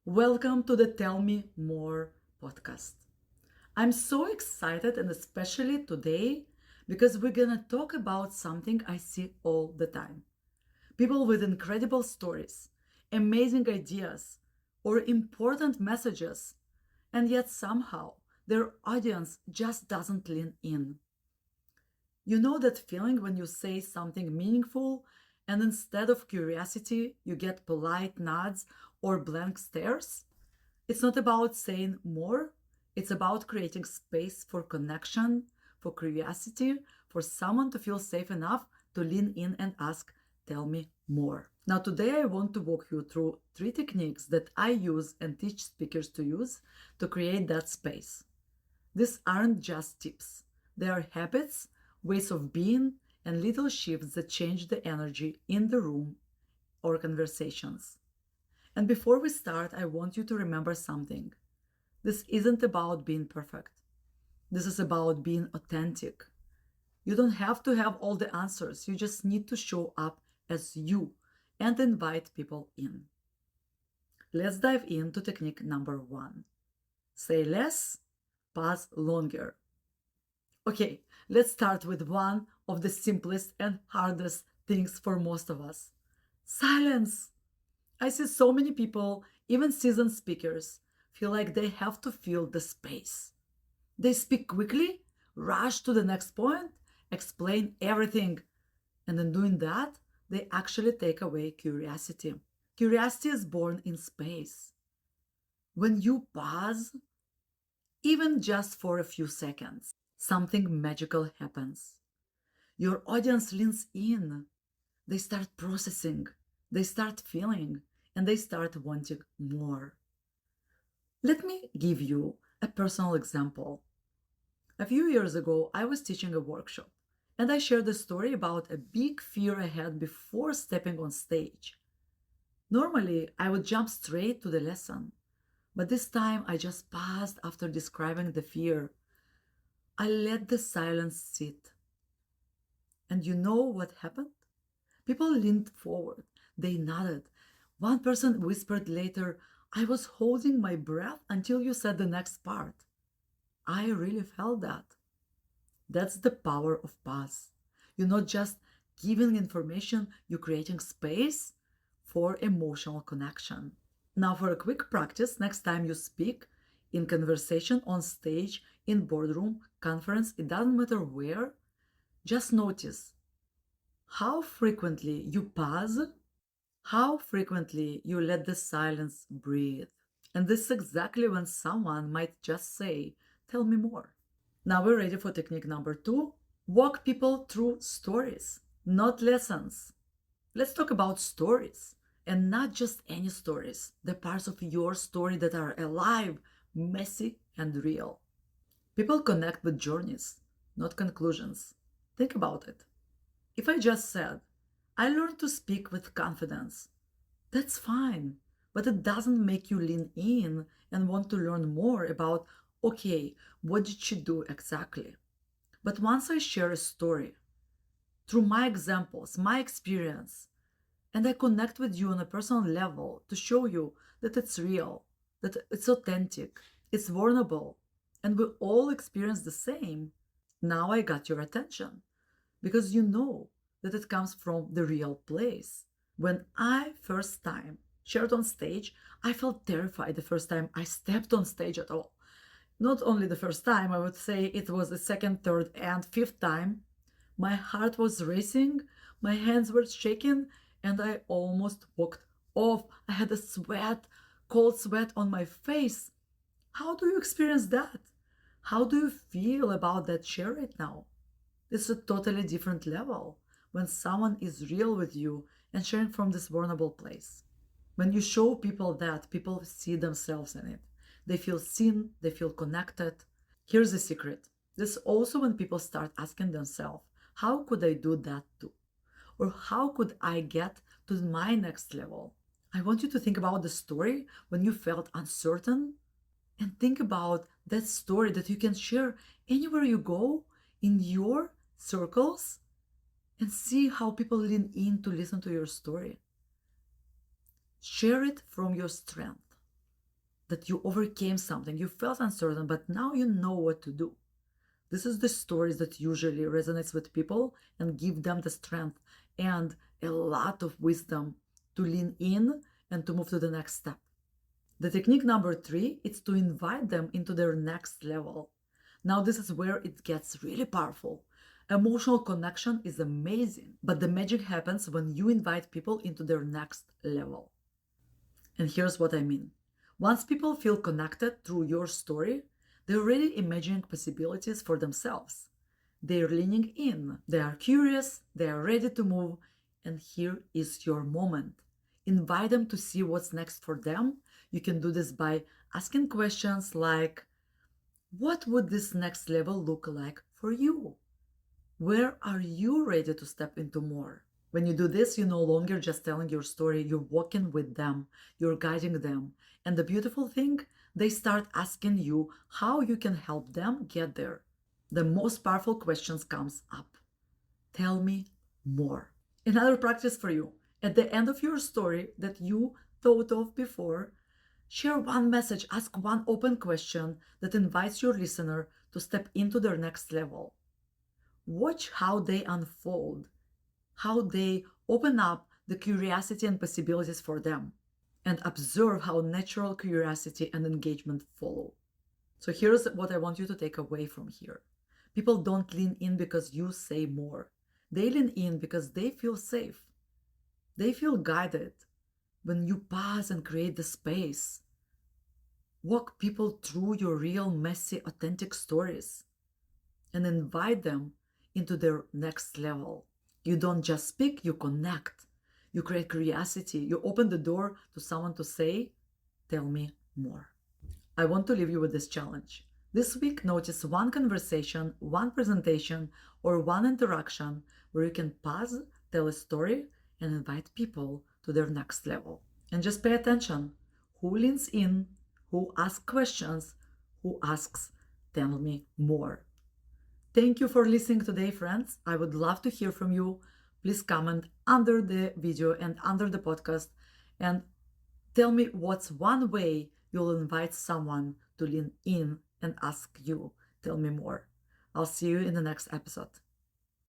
Welcome to the Tell Me More podcast. I'm so excited, and especially today, because we're gonna talk about something I see all the time. People with incredible stories, amazing ideas, or important messages, and yet somehow their audience just doesn't lean in. You know that feeling when you say something meaningful and instead of curiosity, you get polite nods or blank stares? It's not about saying more, it's about creating space for connection, for curiosity, for someone to feel safe enough to lean in and ask, tell me more. Now, today I want to walk you through three techniques that I use and teach speakers to use to create that space. These aren't just tips, they are habits, ways of being, and little shifts that change the energy in the room or conversations. And before we start, I want you to remember something. This isn't about being perfect. This is about being authentic. You don't have to have all the answers. You just need to show up as you and invite people in. Let's dive into technique number one. Say less, pause longer. Okay, let's start with one of the simplest and hardest things for most of us: silence. I see so many people, even seasoned speakers, feel like they have to fill the space. They speak quickly, rush to the next point, explain everything, and in doing that, they actually take away curiosity. Curiosity is born in space. When you pause, even just for a few seconds, something magical happens. Your audience leans in, they start processing, they start feeling, and they start wanting more. Let me give you a personal example. A few years ago, I was teaching a workshop, and I shared a story about a big fear I had before stepping on stage. Normally, I would jump straight to the lesson, but this time I just paused after describing the fear. I let the silence sit. And you know what happened? People leaned forward. They nodded. One person whispered later, I was holding my breath until you said the next part. I really felt that. That's the power of pause. You're not just giving information, you're creating space for emotional connection. Now, for a quick practice, next time you speak in conversation, on stage, in boardroom, conference, it doesn't matter where, just notice how frequently you pause, how frequently you let the silence breathe. And this is exactly when someone might just say, tell me more. Now we're ready for technique number two. Walk people through stories, not lessons. Let's talk about stories, and not just any stories, the parts of your story that are alive, messy, and real. People connect with journeys, not conclusions. Think about it. If I just said, I learned to speak with confidence, that's fine, but it doesn't make you lean in and want to learn more about, okay, what did she do exactly? But once I share a story through my examples, my experience, and I connect with you on a personal level to show you that it's real, that it's authentic, it's vulnerable, and we all experience the same, now I got your attention because you know that it comes from the real place. When I first time shared on stage, I felt terrified the first time I stepped on stage at all. Not only the first time, I would say it was the second, third, and fifth time. My heart was racing, my hands were shaking, and I almost walked off. I had a sweat, cold sweat on my face. How do you experience that? How do you feel about that share right now? It's a totally different level when someone is real with you and sharing from this vulnerable place. When you show people that, people see themselves in it. They feel seen, they feel connected. Here's the secret. This is also when people start asking themselves, how could I do that too? Or how could I get to my next level? I want you to think about the story when you felt uncertain and think about that story that you can share anywhere you go in your circles and see how people lean in to listen to your story. Share it from your strength. that you overcame something, you felt uncertain, but now you know what to do. This is the stories that usually resonates with people and give them the strength and a lot of wisdom to lean in and to move to the next step. The technique number 3 is to invite them into their next level. Now, this is where it gets really powerful. Emotional connection is amazing, but the magic happens when you invite people into their next level. And here's what I mean. Once people feel connected through your story, they're already imagining possibilities for themselves. They're leaning in, they are curious, they are ready to move, and here is your moment. Invite them to see what's next for them. You can do this by asking questions like, what would this next level look like for you? Where are you ready to step into more? When you do this, you're no longer just telling your story, you're walking with them, you're guiding them. And the beautiful thing, they start asking you how you can help them get there. The most powerful questions comes up. Tell me more. Another practice for you. At the end of your story that you thought of before, share one message, ask one open question that invites your listener to step into their next level. Watch how they unfold, how they open up the curiosity and possibilities for them, and observe how natural curiosity and engagement follow. So here's what I want you to take away from here. People don't lean in because you say more. They lean in because they feel safe. They feel guided when you pause and create the space. Walk people through your real, messy, authentic stories and invite them into their next level. You don't just speak, you connect. You create curiosity. You open the door to someone to say, tell me more. I want to leave you with this challenge. This week, notice one conversation, one presentation, or one interaction where you can pause, tell a story, and invite people to their next level. And just pay attention. Who leans in? Who asks questions? Who asks, tell me more? Thank you for listening today, friends. I would love to hear from you. Please comment under the video and under the podcast and tell me what's one way you'll invite someone to lean in and ask you, tell me more. I'll see you in the next episode.